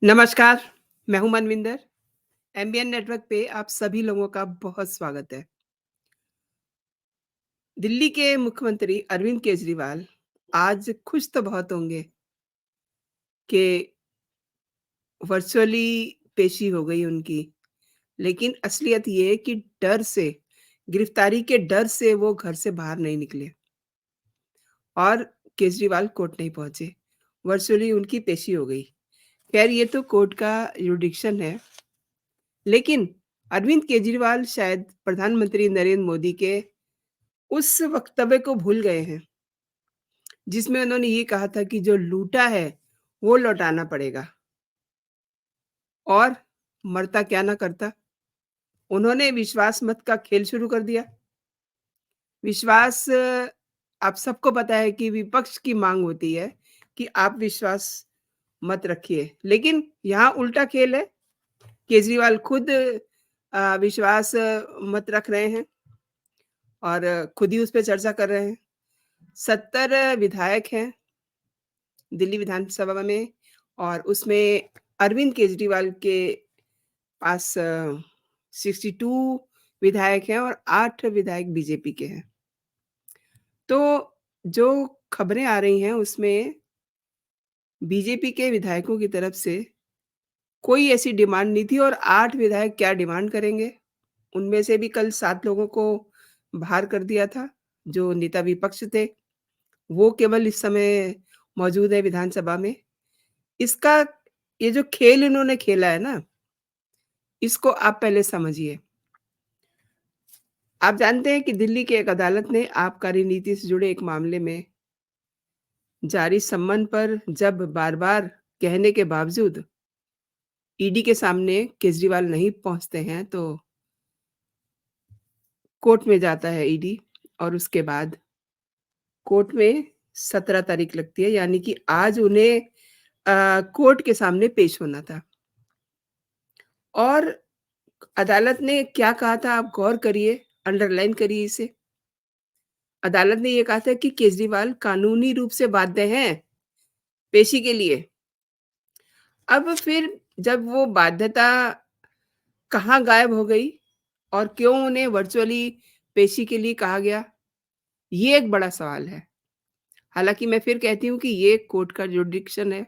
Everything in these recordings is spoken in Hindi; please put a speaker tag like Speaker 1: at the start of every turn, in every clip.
Speaker 1: नमस्कार, मैं हूँ मनविंदर। एमबीएन नेटवर्क पे आप सभी लोगों का बहुत स्वागत है। दिल्ली के मुख्यमंत्री अरविंद केजरीवाल आज खुश तो बहुत होंगे कि वर्चुअली पेशी हो गई उनकी, लेकिन असलियत ये है कि गिरफ्तारी के डर से वो घर से बाहर नहीं निकले और केजरीवाल कोर्ट नहीं पहुँचे। वर्चुअली उनकी पेशी हो गई। खैर ये तो कोर्ट का जुरिडिक्शन है, लेकिन अरविंद केजरीवाल शायद प्रधानमंत्री नरेंद्र मोदी के उस वक्तव्य को भूल गए हैं, जिसमें उन्होंने ये कहा था कि जो लूटा है, वो लौटाना पड़ेगा और मरता क्या ना करता। उन्होंने विश्वास मत का खेल शुरू कर दिया। विश्वास आप सबको पता है कि विपक्ष की माँग होती है कि आप विश्वास मत रखिए, लेकिन यहाँ उल्टा खेल है। केजरीवाल खुद विश्वास मत रख रहे हैं और खुद ही उस पे चर्चा कर रहे हैं। 70 विधायक हैं दिल्ली विधानसभा में और उसमें अरविंद केजरीवाल के पास 62 विधायक हैं और 8 विधायक बीजेपी के हैं। तो जो खबरें आ रही हैं उसमें बीजेपी के विधायकों की तरफ से कोई ऐसी डिमांड नहीं थी और 8 विधायक क्या डिमांड करेंगे? उनमें से भी कल 7 लोगों को बाहर कर दिया था, जो नेता विपक्ष थे। वो केवल इस समय मौजूद है विधानसभा में। इसका ये जो खेल इन्होंने खेला है ना, इसको आप पहले समझिए। आप जानते हैं कि दिल्ली की एक अदालत ने आबकारी नीति से जुड़े एक मामले में जारी सम्मन पर जब बार-बार कहने के बावजूद ईडी के सामने केजरीवाल नहीं पहुँचते हैं, तो कोर्ट में जाता है ईडी और उसके बाद कोर्ट में 17 तारीख लगती है, यानी कि आज उन्हें कोर्ट के सामने पेश होना था। और अदालत ने क्या कहा था आप गौर करिए, अंडरलाइन करिए इसे। अदालत ने ये कहा था कि केजरीवाल कानूनी रूप से बाध्य हैं पेशी के लिए। अब फिर जब वो बाध्यता कहाँ गायब हो गई और क्यों उन्हें वर्चुअली पेशी के लिए कहा गया? ये एक बड़ा सवाल है। हालाँकि मैं फिर कहती हूँ कि ये कोर्ट का जुरिडिक्शन है,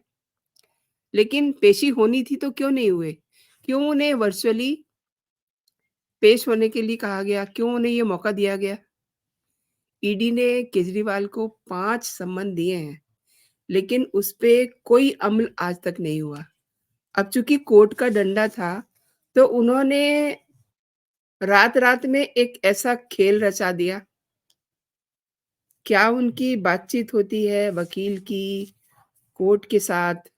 Speaker 1: लेकिन पेशी होनी थी तो क्यों नहीं हुए? क्यों उन्हें वर्चुअली पेश होने के लिए कहा गया? क्यों उन्हें ये मौका दिया गया? ईडी ने केजरीवाल को 5 सम्मन दिए हैं, लेकिन उस पे कोई अमल आज तक नहीं हुआ। अब चूँकि कोर्ट का डंडा था, तो उन्होंने रात-रात में एक ऐसा खेल रचा दिया। क्या उनकी बातचीत होती है वकील की कोर्ट के साथ?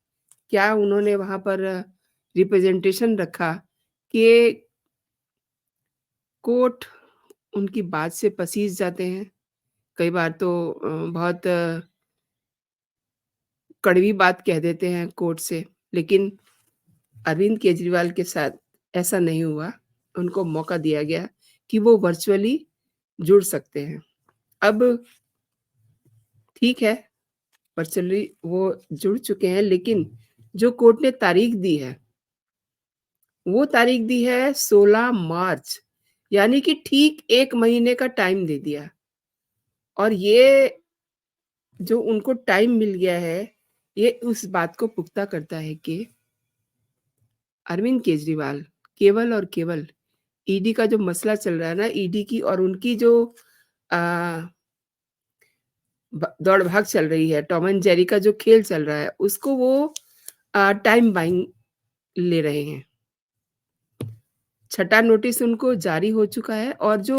Speaker 1: क्या उन्होंने वहाँ पर रिप्रेजेंटेशन रखा कि कोर्ट उनकी बात से पसीज जाते हैं? कई बार तो बहुत कड़वी बात कह देते हैं कोर्ट से, लेकिन अरविंद केजरीवाल के साथ ऐसा नहीं हुआ। उनको मौका दिया गया कि वो वर्चुअली जुड़ सकते हैं। अब ठीक है, वर्चुअली वो जुड़ चुके हैं, लेकिन जो कोर्ट ने तारीख दी है, वो तारीख दी है 16 मार्च, यानी कि ठीक 1 महीने का टाइम दे दिया और ये जो उनको टाइम मिल गया है, ये उस बात को पुख्ता करता है कि अरविंद केजरीवाल केवल और केवल ईडी का जो मसला चल रहा है ना, ईडी की और उनकी जो अ, ब दौड़-भाग चल रही है, टॉम एंड जेरी का जो खेल चल रहा है, उसको वो टाइम बाइंग ले रहे हैं। छठा नोटिस उनको जारी हो चुका है और जो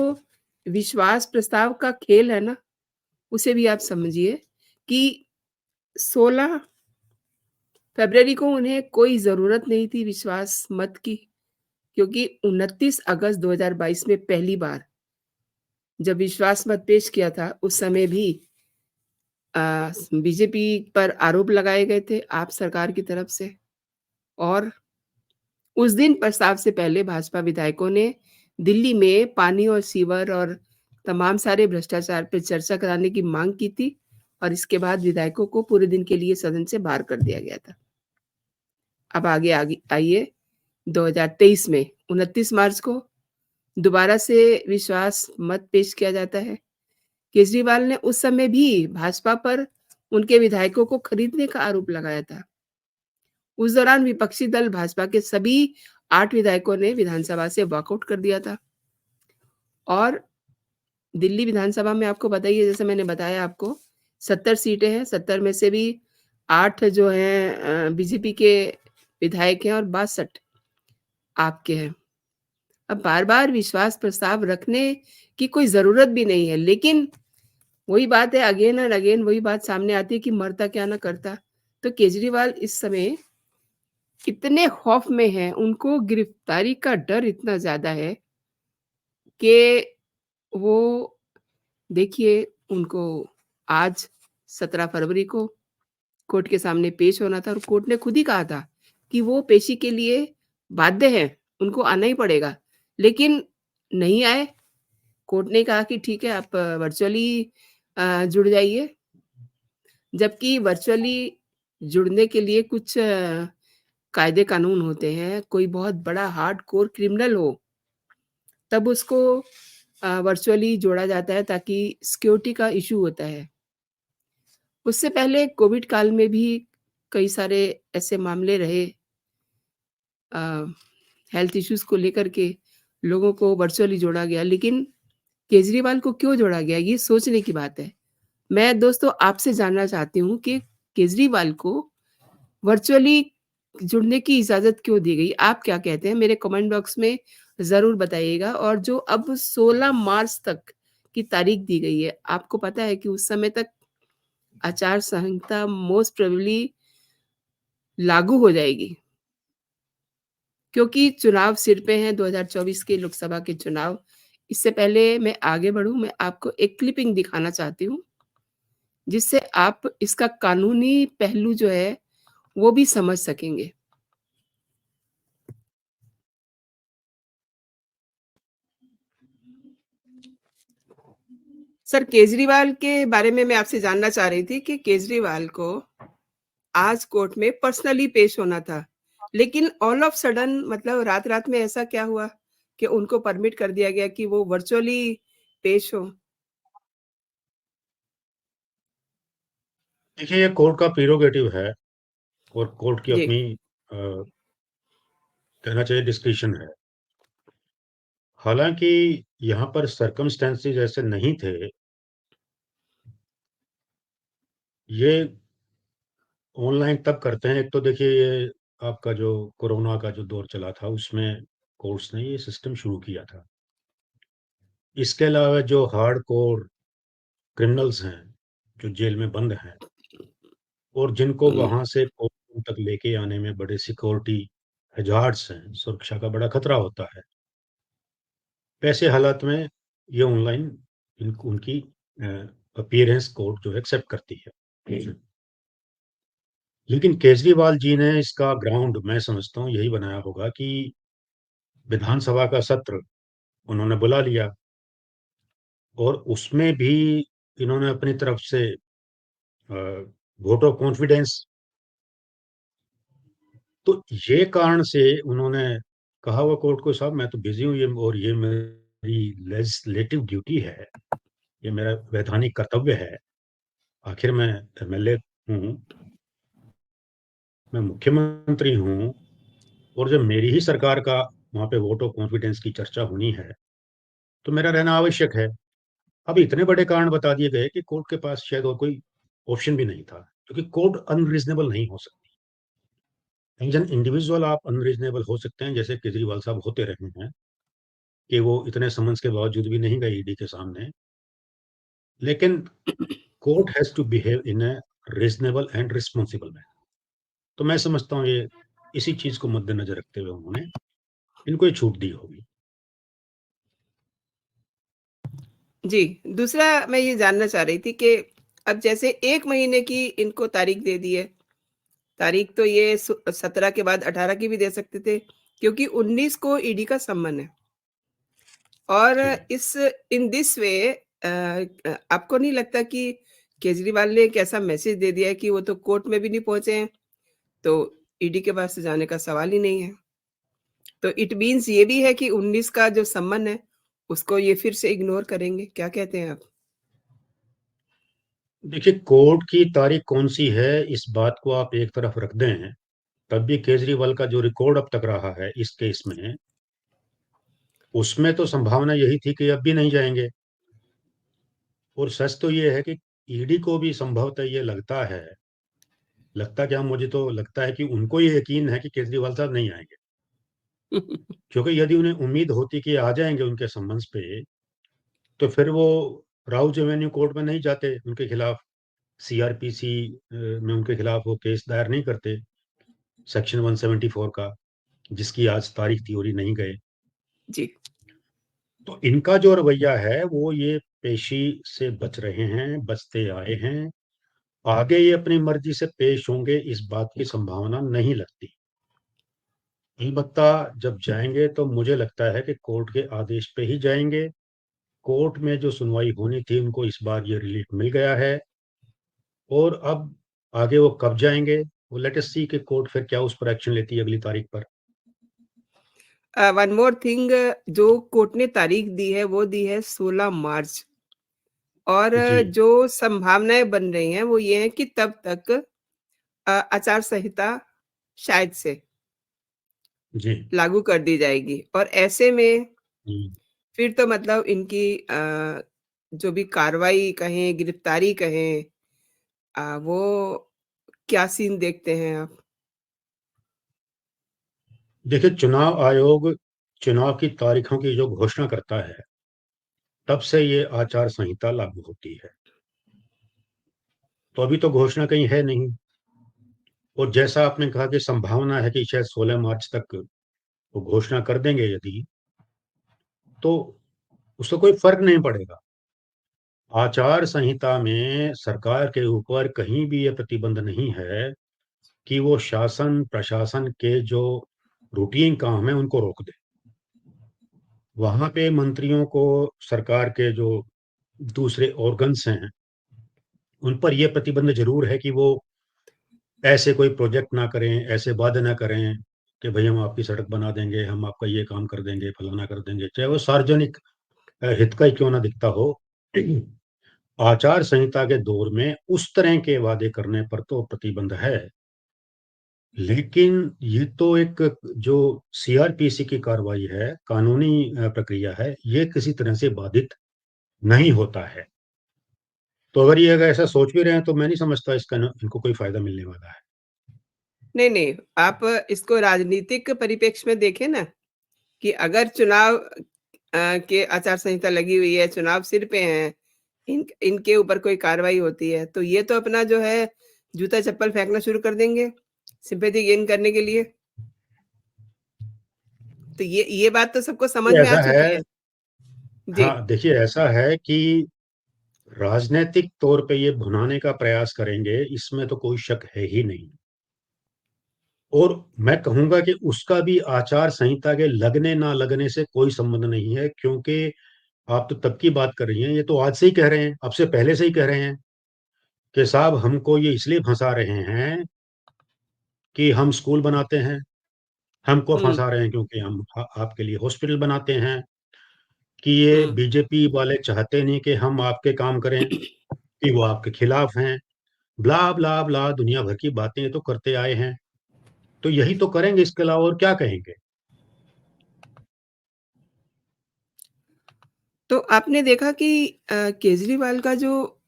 Speaker 1: विश्वास प्रस्ताव का खेल है ना, उसे भी आप समझिए कि 16 फ़रवरी को उन्हें कोई ज़रूरत नहीं थी विश्वास मत की, क्योंकि 29 अगस्त 2022 में पहली बार जब विश्वास मत पेश किया था, उस समय भी बीजेपी पर आरोप लगाए गए थे आप सरकार की तरफ से और उस दिन प्रस्ताव से पहले भाजपा विधायकों ने दिल्ली में पानी और सीवर और तमाम सारे भ्रष्टाचार पे चर्चा कराने की मांग की थी और इसके बाद विधायकों को पूरे दिन के लिए सदन से बाहर कर दिया गया था। अब आगे आगे आइए 2023 में 29 मार्च को दोबारा से विश्वास मत पेश किया जाता है। केजरीवाल ने उस समय भी भाजपा पर उनके विधायकों को खरीदने का आरोप लगाया था। उस दौरान विपक्षी दल भाजपा के सभी 8 विधायकों ने विधानसभा से वॉकआउट कर दिया था और दिल्ली विधानसभा में आपको पता ही है, जैसे मैंने बताया आपको 70 सीटें हैं, 70 में से भी 8 जो हैं बीजेपी के विधायक हैं और 62 आपके हैं। अब बार-बार विश्वास प्रस्ताव रखने की कोई ज़रूरत भी नहीं है, लेकिन वही बात है, अगेन और अगेन वही बात सामने आती है कि मरता क्या ना करता। तो केजरीवाल इस समय इतने खौफ में हैं, उनको गिरफ्तारी का डर इतना ज़्यादा है कि वो देखिए उनको आज 17 फरवरी को कोर्ट के सामने पेश होना था और कोर्ट ने खुद ही कहा था कि वो पेशी के लिए बाध्य हैं, उनको आना ही पड़ेगा। लेकिन नहीं आए, कोर्ट ने कहा कि ठीक है आप वर्चुअली जुड़ जाइए, जबकि वर्चुअली जुड़ने के लिए कुछ कायदे कानून होते हैं, कोई बहुत बड़ा हार्डकोर क्रिमिनल हो, तब उसको वर्चुअली जोड़ा जाता है ताकि सिक्योरिटी का इश्यू होता है। उससे पहले कोविड काल में भी कई सारे ऐसे मामले रहे अ, हेल्थ इश्यूज़ को लेकर के लोगों को वर्चुअली जोड़ा गया, लेकिन केजरीवाल को क्यों जोड़ा गया, ये सोचने की बात है। मैं दोस्तों आपसे जानना चाहती हूँ कि केजरीवाल को वर्चुअली जुड़ने की इजाज़त क्यों दी गई? आप क्या कहते हैं? मेरे कमेंट बॉक्स में ज़रूर बताइएगा और जो अब 16 मार्च तक की तारीख दी गई है, आपको पता है कि उस समय तक आचार संहिता मोस्ट प्रोबेबली लागू हो जाएगी, क्योंकि चुनाव सिर पे हैं 2024 के लोकसभा के चुनाव। इससे पहले मैं आगे बढ़ूँ, मैं आपको एक क्लिपिंग दिखाना चाहती हूँ, जिससे आप इसका कानूनी पहलू जो है, वो भी समझ सकेंगे। सर, केजरीवाल के बारे में मैं आपसे जानना चाह रही थी कि केजरीवाल को आज कोर्ट में पर्सनली पेश होना था, लेकिन ऑल ऑफ सडन मतलब रात-रात में ऐसा क्या हुआ कि उनको परमिट कर दिया गया कि वो वर्चुअली पेश हों?
Speaker 2: देखिए, ये कोर्ट का प्रेरोगेटिव है और कोर्ट की
Speaker 1: जी।
Speaker 2: अपनी कहना चाहिए डिस्क्रिशन है। हालाँकि यहाँ पर सर्कमस्टेंसेस ऐसे नहीं थे। ये ऑनलाइन तब करते हैं, एक तो देखिए ये आपका जो कोरोना का जो दौर चला था, उसमें कोर्ट्स ने ये सिस्टम शुरू किया था। इसके अलावा जो हार्डकोर क्रिमिनल्स हैं, जो जेल में बंद हैं और जिनको
Speaker 1: हुँ।
Speaker 2: वहाँ से कोर्ट तक लेके आने में बड़े सिक्योरिटी हैज़ार्ड्स हैं, सुरक्षा का बड़ा खतरा होता है। वैसे हालात में ये ऑनलाइन उनकी अपीयरेंस कोर्ट जो है एक्सेप्ट करती है। लेकिन केजरीवाल जी ने इसका ग्राउंड मैं समझता हूँ यही बनाया होगा कि विधानसभा का सत्र उन्होंने बुला लिया और उसमें भी इन्होंने अपनी तरफ से वोट ऑफ कॉन्फिडेंस, तो ये कारण से उन्होंने कहा हुआ कोर्ट को साहब मैं तो बिजी हूँ ये और ये मेरी लेजिस्लेटिव ड्यूटी है, ये मेरा वैधानिक कर्तव्य है, आखिर मैं एमएलए हूँ, मैं मुख्यमंत्री हूँ और जब मेरी ही सरकार का वहाँ पे वोट ऑफ कॉन्फिडेंस की चर्चा होनी है, तो मेरा रहना आवश्यक है। अब इतने बड़े कारण बता दिए गए कि कोर्ट के पास शायद और कोई ऑप्शन भी नहीं था, क्योंकि कोर्ट अनरीज़नेबल नहीं हो सकती। एज़ एन इंडिविजुअल आप अनरीज़नेबल हो सकते हैं, जैसे केजरीवाल साहब होते रहे हैं, कि वो इतने समन्स के बावजूद भी नहीं गए ईडी के सामने। लेकिन court has to behave in a reasonable and responsible manner. तो मैं समझता हूँ ये इसी चीज़ को मद्देनज़र रखते हुए उन्होंने इनको ये छूट दी होगी।
Speaker 1: जी, दूसरा मैं ये जानना चाह रही थी कि अब जैसे 1 महीने की इनको तारीख दे दी है, तारीख तो ये 17 के बाद 18 की भी दे सकते थे, क्योंकि 19 को ईडी का सम्मन है और
Speaker 2: जी।
Speaker 1: इस इन दिस वे आपको नहीं लगता कि केजरीवाल ने एक ऐसा मैसेज दे दिया है कि वो तो कोर्ट में भी नहीं पहुँचे हैं, तो ईडी के पास तो जाने का सवाल ही नहीं है। तो इट मीन्स ये भी है कि 19 का जो सम्मन है, उसको ये फिर से इग्नोर करेंगे। क्या कहते हैं आप?
Speaker 2: देखिए, कोर्ट की तारीख कौन-सी है, इस बात को आप एक तरफ रख दें, तब भी केजरीवाल का जो रिकॉर्ड अब तक रहा है इस केस में, उसमें तो संभावना यही थी कि अब भी नहीं जाएँगे। और सच तो ये है कि ईडी को भी संभवतः ये लगता क्या, मुझे तो लगता है कि उनको ये यकीन है कि केजरीवाल साहब नहीं आएँगे। क्योंकि यदि उन्हें उम्मीद होती कि आ जाएँगे उनके समन्स पे, तो फिर वो राउज एवेन्यू कोर्ट में नहीं जाते उनके खिलाफ, सीआरपीसी में उनके खिलाफ वो केस दायर नहीं करते, सेक्शन 174 का, जिसकी आज तारीख थी और ये नहीं गए।
Speaker 1: जी।
Speaker 2: तो इनका जो रवैया है, वो ये पेशी से बच रहे हैं, बचते आए हैं। आगे ये अपनी मर्ज़ी से पेश होंगे, इस बात की संभावना नहीं लगती। अलबत्ता जब जाएँगे तो मुझे लगता है कि कोर्ट के आदेश पे ही जाएँगे। कोर्ट में जो सुनवाई होनी थी, उनको इस बार ये रिलीफ मिल गया है और अब आगे वो कब जाएँगे, वो लेट अस सी कि कोर्ट फिर क्या उस पर एक्शन लेती है अगली तारीख पर।
Speaker 1: वन मोर थिंग, जो कोर्ट ने तारीख दी है, वो दी है 16 मार्च। और
Speaker 2: जी,
Speaker 1: जो संभावनाएँ बन रही हैं, वो ये है कि तब तक आचार संहिता शायद से
Speaker 2: जी।
Speaker 1: लागू कर दी जाएगी और ऐसे में
Speaker 2: हुँ।
Speaker 1: फिर तो मतलब इनकी जो भी कार्रवाई कहें, गिरफ्तारी कहें, वो क्या सीन देखते हैं आप?
Speaker 2: देखिए, चुनाव आयोग चुनाव की तारीखों की जो घोषणा करता है, तब से ये आचार संहिता लागू होती है। तो अभी तो घोषणा कहीं है नहीं और जैसा आपने कहा कि संभावना है कि शायद 16 मार्च तक वो घोषणा कर देंगे यदि, तो उससे कोई फ़र्क नहीं पड़ेगा। आचार संहिता में सरकार के ऊपर कहीं भी ये प्रतिबंध नहीं है कि वो शासन, प्रशासन के जो रूटीन काम है, उनको रोक दे। वहाँ पे मंत्रियों को सरकार के जो दूसरे ऑर्गन्स हैं, उन पर ये प्रतिबंध ज़रूर है कि वो ऐसे कोई प्रोजेक्ट ना करें, ऐसे वादे ना करें कि भई हम आपकी सड़क बना देंगे, हम आपका ये काम कर देंगे, फलाना कर देंगे, चाहे वो सार्वजनिक हित का ही क्यों ना दिखता हो। आचार संहिता के दौर में उस तरह के वादे करने पर तो प्रतिबंध है, लेकिन ये तो एक जो सीआरपीसी की कार्रवाई है, कानूनी प्रक्रिया है, ये किसी तरह से बाधित नहीं होता है। तो अगर ये अगर ऐसा सोच भी रहे हैं, तो मैं नहीं समझता इसका न इनको कोई फ़ायदा मिलने वाला है।
Speaker 1: नहीं, नहीं, आप इसको राजनीतिक परिप्रेक्ष्य में देखें ना कि अगर चुनाव के आचार संहिता लगी हुई है, चुनाव सिर पे हैं, इनके ऊपर कोई कार्रवाई होती है, तो ये तो अपना जो है जूता-चप्पल फेंकना शुरू कर देंगे, सिम्पैथी गेन करने के लिए। तो ये बात तो सबको समझ
Speaker 2: ये
Speaker 1: में आ
Speaker 2: ऐसा है
Speaker 1: चुकी है। जी।
Speaker 2: हाँ, देखिए ऐसा है कि राजनैतिक तौर पे ये भुनाने का प्रयास करेंगे, इसमें तो कोई शक है ही नहीं। और मैं कहूँगा कि उसका भी आचार संहिता के लगने ना लगने से कोई संबंध नहीं है, क्योंकि आप तो तब की बात कर रही हैं, ये तो आज से ही कह रहे हैं, अब से पहले से ही कह रहे हैं कि साहब हमको ये इसलिए फँसा रहे हैं कि हम स्कूल बनाते हैं, हमको
Speaker 1: हुँ,
Speaker 2: फँसा रहे हैं क्योंकि हम आपके लिए हॉस्पिटल बनाते हैं, कि ये
Speaker 1: हुँ।
Speaker 2: बीजेपी वाले चाहते नहीं कि हम आपके काम करें, कि वो आपके खिलाफ हैं, ब्ला, ब्ला, ब्ला दुनिया भर की बातें ये तो करते आए हैं। तो यही तो करेंगे, इसके अलावा और क्या कहेंगे?
Speaker 1: तो आपने देखा कि केजरीवाल का जो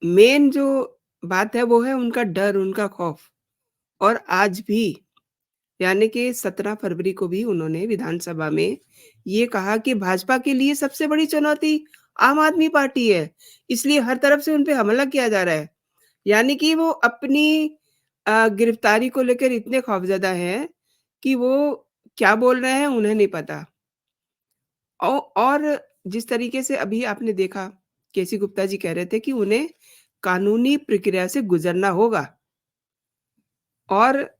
Speaker 1: मेन जो बात है वो है उनका डर, उनका खौफ। और आज भी यानी कि 17 फरवरी को भी उन्होंने विधानसभा में ये कहा कि भाजपा के लिए सबसे बड़ी चुनौती आम आदमी पार्टी है, इसलिए हर तरफ से उन पे हमला किया जा रहा है। यानी कि वो अपनी गिरफ्तारी को लेकर इतने खौफज़दा हैं कि वो क्या बोल रहे हैं उन्हें नहीं पता। और जिस तरीके से अभी आपने देखा, केसी गुप्ता जी कह रहे थे कि उन्हें कानूनी प्रक्रिया से गुज़रना होगा और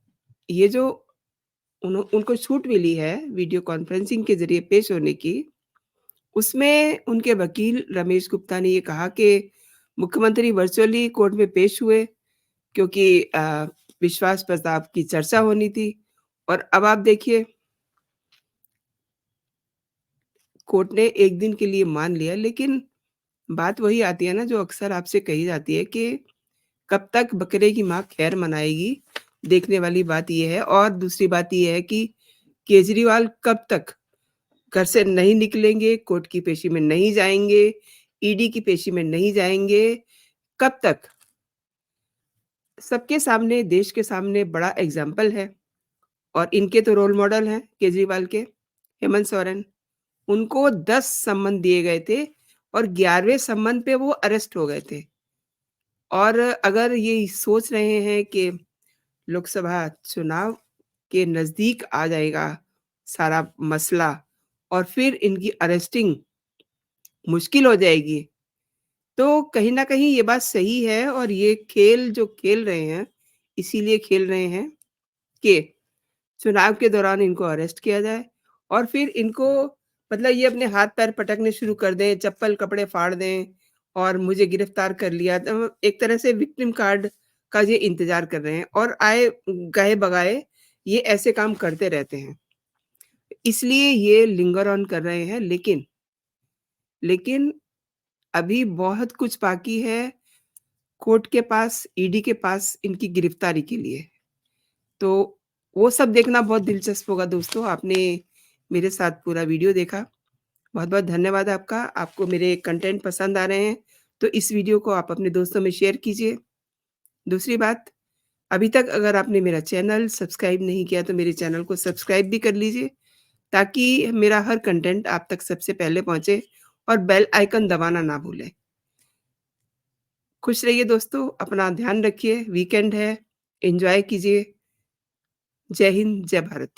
Speaker 1: ये जो उनको छूट मिली है वीडियो कॉन्फ्रेंसिंग के ज़रिए पेश होने की, उसमें उनके वकील रमेश गुप्ता ने ये कहा कि मुख्यमंत्री वर्चुअली कोर्ट में पेश हुए क्योंकि विश्वास प्रताप की चर्चा होनी थी और अब आप देखिए कोर्ट ने 1 दिन के लिए मान लिया, लेकिन बात वही आती है ना जो अक्सर आपसे कही जाती है कि कब तक बकरे की माँ खैर मनाएगी, देखने वाली बात ये है। और दूसरी बात ये है कि केजरीवाल कब तक घर से नहीं निकलेंगे, कोर्ट की पेशी में नहीं जाएँगे, ईडी की पेशी में नहीं जाएँगे, कब तक? सबके सामने, देश के सामने बड़ा एग्ज़ाम्पल है और इनके तो रोल मॉडल हैं केजरीवाल के, हेमंत सोरेन। उनको 10 सम्मन दिए गए थे और 11वें सम्मन पे वो अरेस्ट हो गए थे। और अगर ये सोच रहे हैं कि लोकसभा चुनाव के नज़दीक आ जाएगा सारा मसला और फिर इनकी अरेस्टिंग मुश्किल हो जाएगी, तो कहीं न कहीं ये बात सही है और ये खेल जो खेल रहे हैं, इसीलिए खेल रहे हैं कि चुनाव के दौरान इनको अरेस्ट किया जाए और फिर इनको मतलब ये अपने हाथ-पैर पटकने शुरू कर दें, चप्पल कपड़े फाड़ दें और मुझे गिरफ्तार कर लिया। तो एक तरह से विक्टिम कार्ड का ये इंतज़ार कर रहे हैं और आए गए-बगाए ये ऐसे काम करते रहते हैं। इसलिए ये लिंगर ऑन कर रहे हैं लेकिन अभी बहुत कुछ बाकी है कोर्ट के पास, ईडी के पास इनकी गिरफ्तारी के लिए। तो वो सब देखना बहुत दिलचस्प होगा दोस्तों। आपने मेरे साथ पूरा वीडियो देखा। बहुत-बहुत धन्यवाद आपका। आपको मेरे कंटेंट पसंद आ रहे हैं, तो इस वीडियो को आप अपने दोस्तों में शेयर कीजिए। दूसरी बात, अभी तक अगर आपने मेरा चैनल सब्सक्राइब नहीं किया, तो मेरे चैनल को सब्सक्राइब भी कर लीजिए, ताकि मेरा हर कंटेंट आप तक सबसे पहले पहुँचे और बेल आइकन दबाना ना भूलें। खुश रहिए दोस्तों, अपना ध्यान रखिए, वीकेंड है, एन्जॉय कीजिए। जय हिंद, जय भारत।